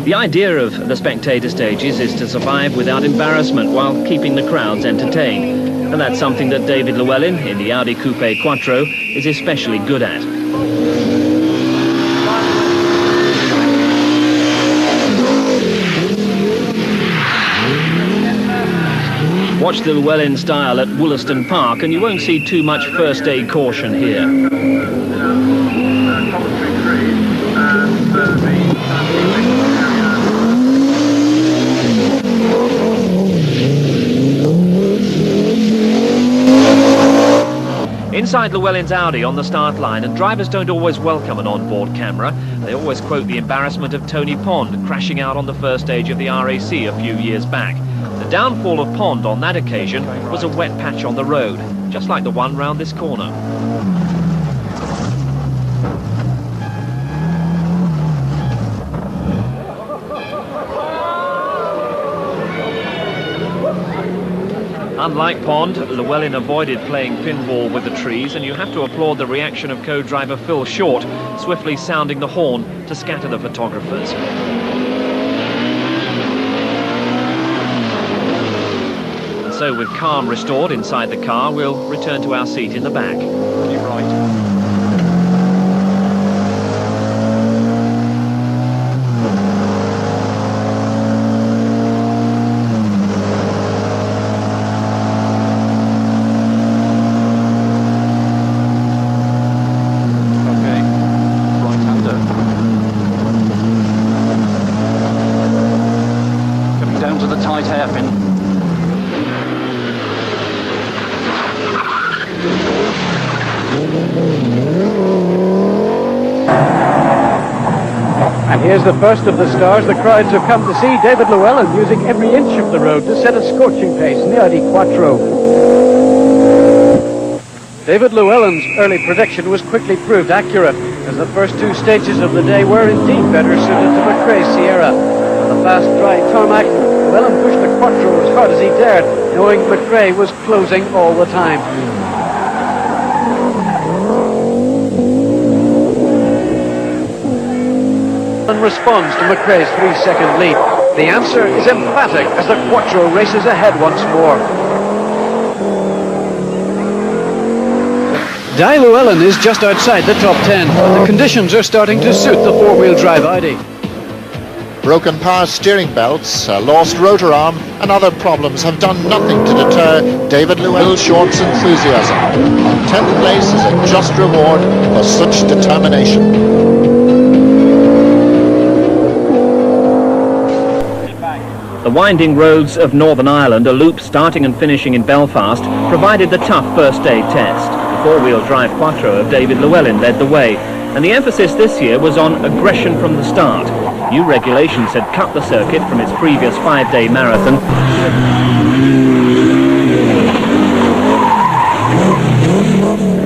The idea of the spectator stages is to survive without embarrassment while keeping the crowds entertained. And that's something that David Llewellyn in the Audi Coupe A Quattro is especially good at. Watch the Llewellyn style at Wollaston Park and you won't see too much first aid caution here. Inside Llewellyn's Audi on the start line, and drivers don't always welcome an onboard camera. They always quote the embarrassment of Tony Pond crashing out on the first stage of the RAC a few years back. The downfall of Pond on that occasion was a wet patch on the road, just like the one round this corner. Unlike Pond, Llewellyn avoided playing pinball with the trees, and you have to applaud the reaction of co-driver Phil Short, swiftly sounding the horn to scatter the photographers. And so with calm restored inside the car, we'll return to our seat in the back. You're right. Tight hairpin. And here's the first of the stars the crowds have come to see, David Llewellyn using every inch of the road to set a scorching pace in the Audi Quattro. David Llewellyn's early prediction was quickly proved accurate, as the first two stages of the day were indeed better suited to McRae's Sierra. On the fast, dry tarmac, Llewellyn pushed the Quattro as hard as he dared, knowing McRae was closing all the time. And responds to McRae's 3-second lead. The answer is emphatic as the Quattro races ahead once more. Di Llewellyn is just outside the top 10, but the conditions are starting to suit the four-wheel drive Audi. Broken power steering belts, a lost rotor arm and other problems have done nothing to deter David Llewellyn Short's enthusiasm. 10th place is a just reward for such determination. The winding roads of Northern Ireland, a loop starting and finishing in Belfast, provided the tough first aid test. The four-wheel drive Quattro of David Llewellyn led the way, and the emphasis this year was on aggression from the start. New regulations had cut the circuit from its previous 5-day marathon.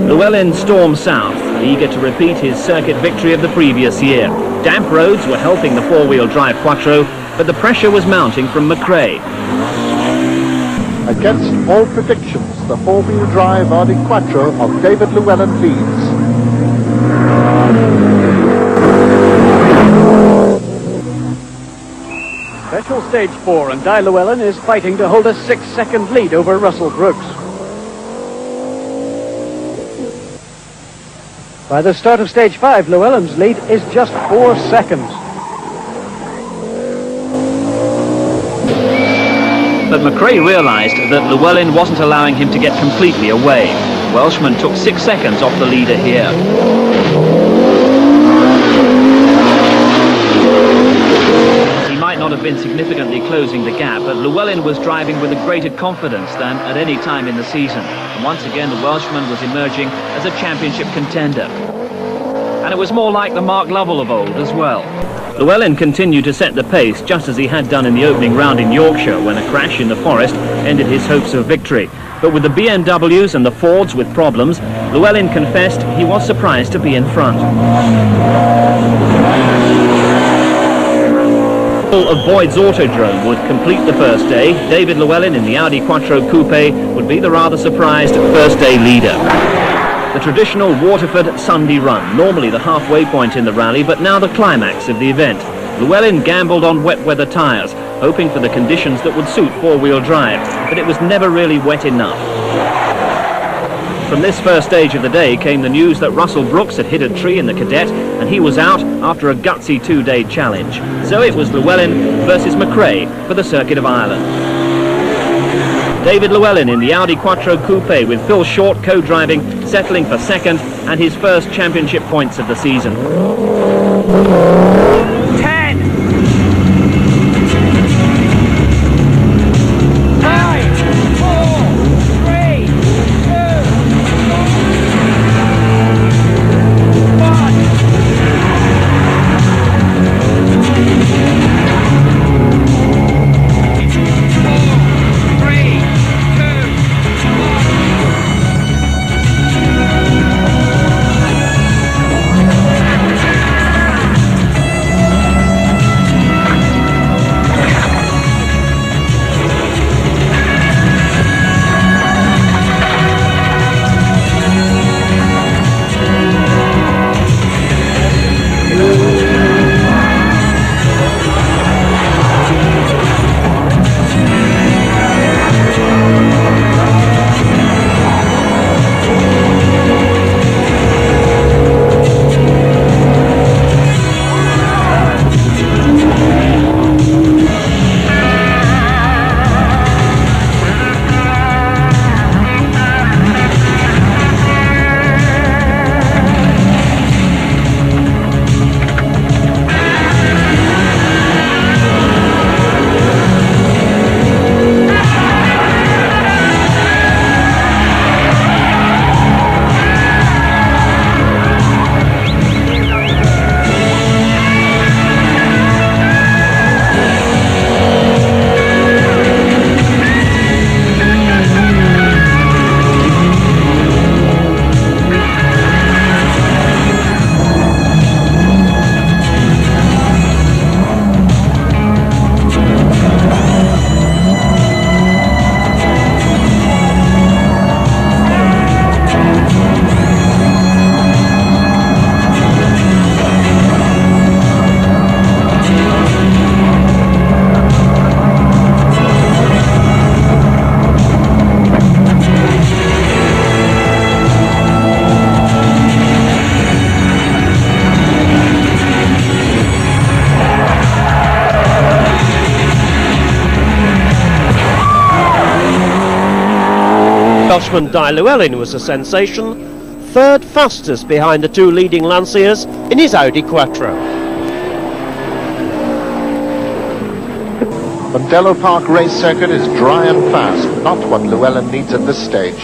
Llewellyn stormed south, eager to repeat his circuit victory of the previous year. Damp roads were helping the four-wheel drive Quattro, but the pressure was mounting from McRae. Against all predictions, the four-wheel drive Audi Quattro of David Llewellyn leads. Special stage 4, and Di Llewellyn is fighting to hold a 6-second lead over Russell Brooks. By the start of stage 5, Llewellyn's lead is just 4 seconds. But McRae realised that Llewellyn wasn't allowing him to get completely away. The Welshman took 6 seconds off the leader here. He might not have been significantly closing the gap, but Llewellyn was driving with a greater confidence than at any time in the season. And once again, the Welshman was emerging as a championship contender. And it was more like the Mark Lovell of old as well. Llewellyn continued to set the pace, just as he had done in the opening round in Yorkshire, when a crash in the forest ended his hopes of victory. But with the BMWs and the Fords with problems, Llewellyn confessed he was surprised to be in front. Of Boyd's Autodrome would complete the first day. David Llewellyn in the Audi Quattro Coupe would be the rather surprised first day leader. The traditional Waterford Sunday run, normally the halfway point in the rally, but now the climax of the event. Llewellyn gambled on wet weather tyres, hoping for the conditions that would suit four-wheel drive, but it was never really wet enough. From this first stage of the day came the news that Russell Brooks had hit a tree in the cadet and he was out after a gutsy two-day challenge. So it was Llewellyn versus McRae for the Circuit of Ireland. David Llewellyn in the Audi Quattro Coupe with Phil Short co-driving, settling for second and his first championship points of the season. 10, 5, 4, 3, Welshman Di Llewellyn was a sensation, third fastest behind the two leading Lanciers in his Audi Quattro. Mondello Park race circuit is dry and fast, not what Llewellyn needs at this stage.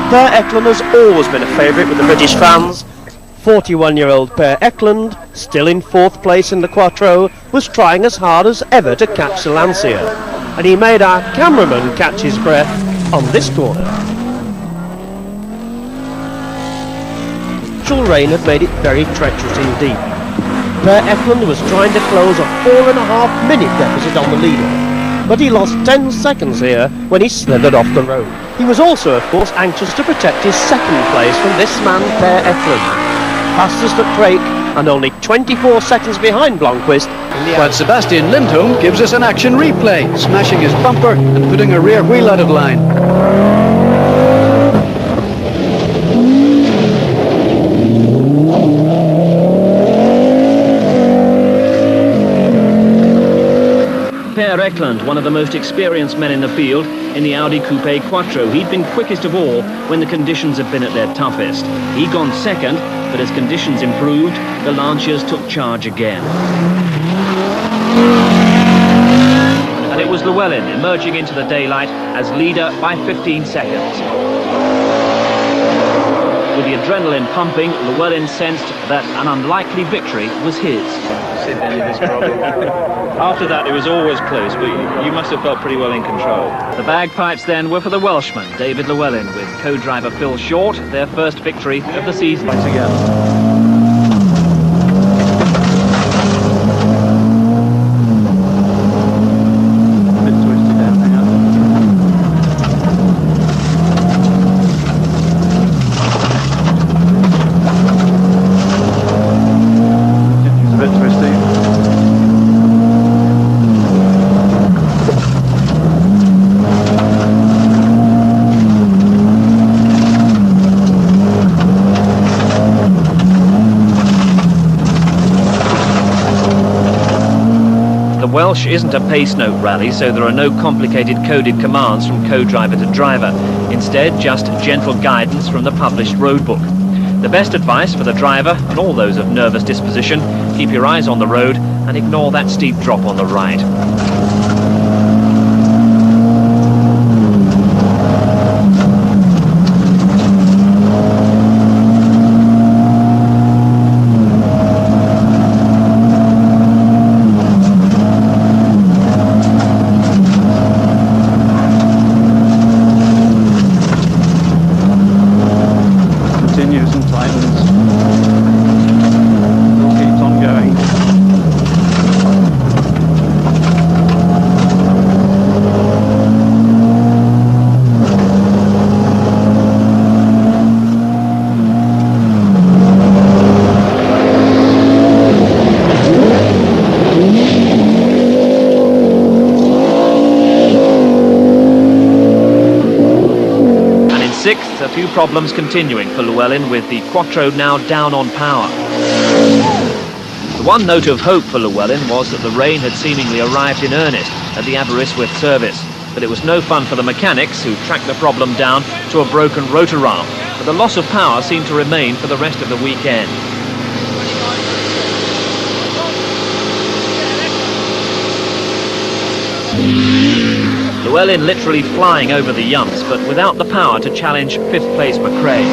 Per Eklund has always been a favourite with the British fans. 41-year-old Per Eklund, still in fourth place in the Quattro, was trying as hard as ever to catch the Lancia, and he made our cameraman catch his breath on this corner. Torrential rain had made it very treacherous indeed. Per Eklund was trying to close a 4.5-minute deficit on the leader, but he lost 10 seconds here when he slithered off the road. He was also, of course, anxious to protect his second place from this man, Per Eklund, fastest at Craig and only 24 seconds behind Blomqvist. But Sebastian Lindholm gives us an action replay, smashing his bumper and putting a rear wheel out of line. Per Eklund, one of the most experienced men in the field, in the Audi Coupe Quattro. He'd been quickest of all when the conditions had been at their toughest. He'd gone second, but as conditions improved, the Lanciers took charge again. And it was Llewellyn emerging into the daylight as leader by 15 seconds. With the adrenaline pumping, Llewellyn sensed that an unlikely victory was his. After that, it was always close, but you must have felt pretty well in control. The bagpipes then were for the Welshman, David Llewellyn, with co-driver Phil Short, their first victory of the season. Once again. Welsh isn't a pace note rally, so there are no complicated coded commands from co-driver to driver. Instead, just gentle guidance from the published roadbook. The best advice for the driver and all those of nervous disposition: keep your eyes on the road and ignore that steep drop on the right. Continues and tightens. Still keeps on going. Sixth, a few problems continuing for Llewellyn, with the Quattro now down on power. The one note of hope for Llewellyn was that the rain had seemingly arrived in earnest at the Aberystwyth service, but it was no fun for the mechanics, who tracked the problem down to a broken rotor arm. But the loss of power seemed to remain for the rest of the weekend. Llewellyn literally flying over the yumps, but without the power to challenge fifth place McRae.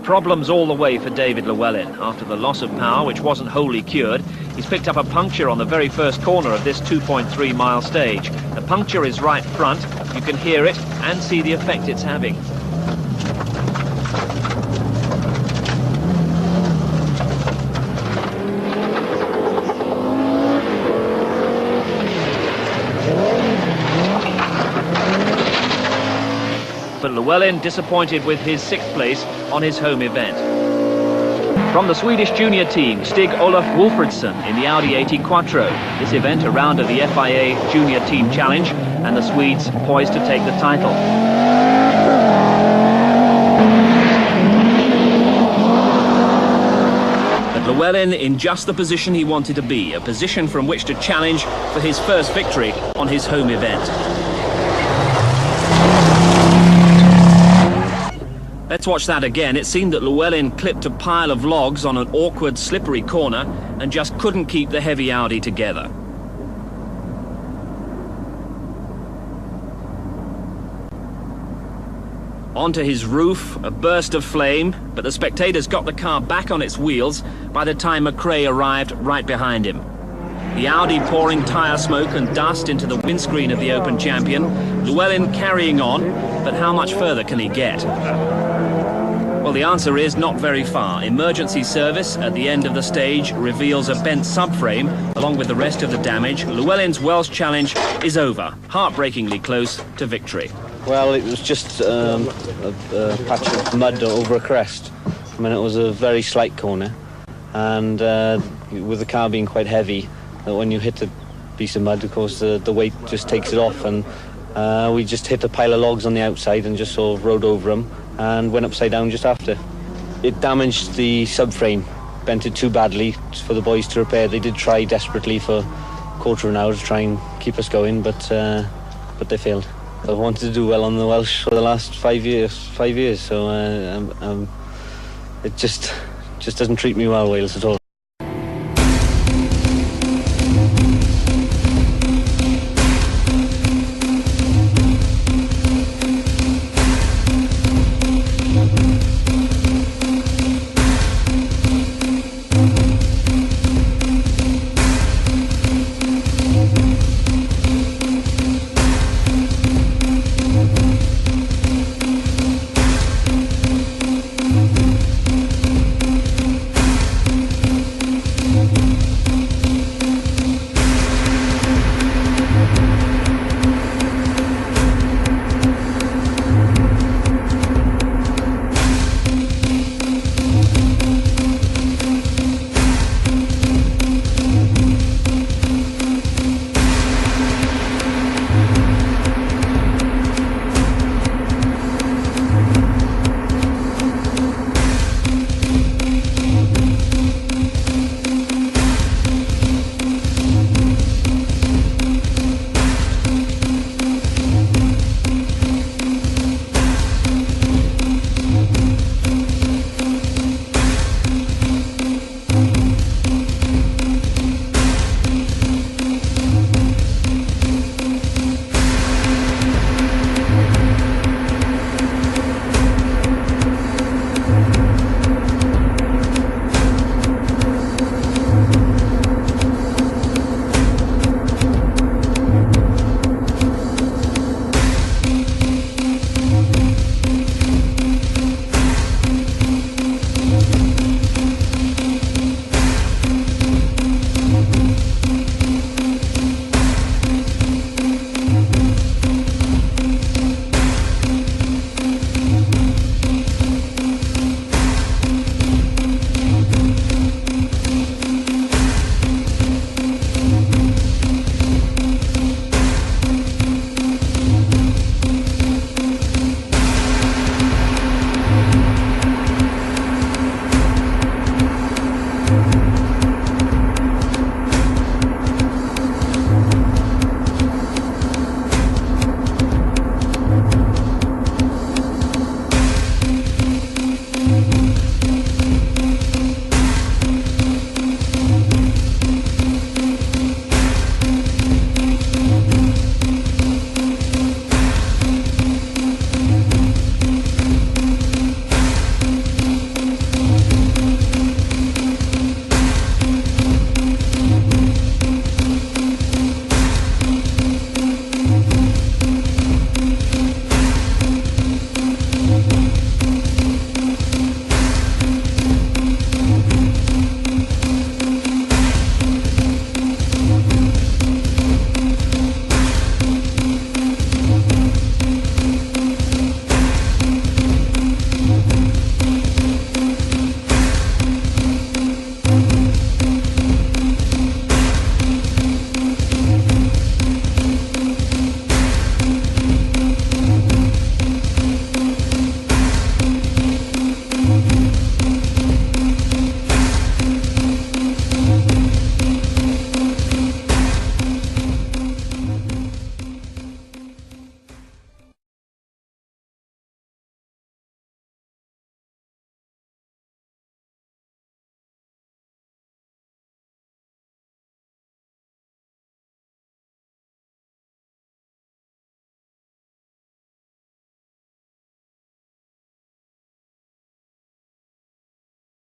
Problems all the way for David Llewellyn. After the loss of power, which wasn't wholly cured, he's picked up a puncture on the very first corner of this 2.3-mile stage. The puncture is right front. You can hear it and see the effect it's having. But Llewellyn disappointed with his sixth place on his home event. From the Swedish junior team, Stig Olof Wolfridsson in the Audi A Quattro. This event a round of the FIA Junior Team Challenge, and the Swedes poised to take the title. But Llewellyn in just the position he wanted to be, a position from which to challenge for his first victory on his home event. Let's watch that again. It seemed that Llewellyn clipped a pile of logs on an awkward, slippery corner and just couldn't keep the heavy Audi together. Onto his roof, a burst of flame, but the spectators got the car back on its wheels by the time McRae arrived right behind him. The Audi pouring tyre smoke and dust into the windscreen of the Open champion. Llewellyn carrying on, but how much further can he get? Well, the answer is not very far. Emergency service at the end of the stage reveals a bent subframe along with the rest of the damage. Llewellyn's Welsh challenge is over, heartbreakingly close to victory. Well, it was just a patch of mud over a crest. I mean, it was a very slight corner, and with the car being quite heavy, when you hit piece of mud. Of course, the weight just takes it off, and we just hit a pile of logs on the outside and just sort of rode over them and went upside down just after. It damaged the subframe, bent it too badly for the boys to repair. They did try desperately for a quarter of an hour to try and keep us going, but they failed. I've wanted to do well on the Welsh for the last 5 years, so it just doesn't treat me well, Wales, at all.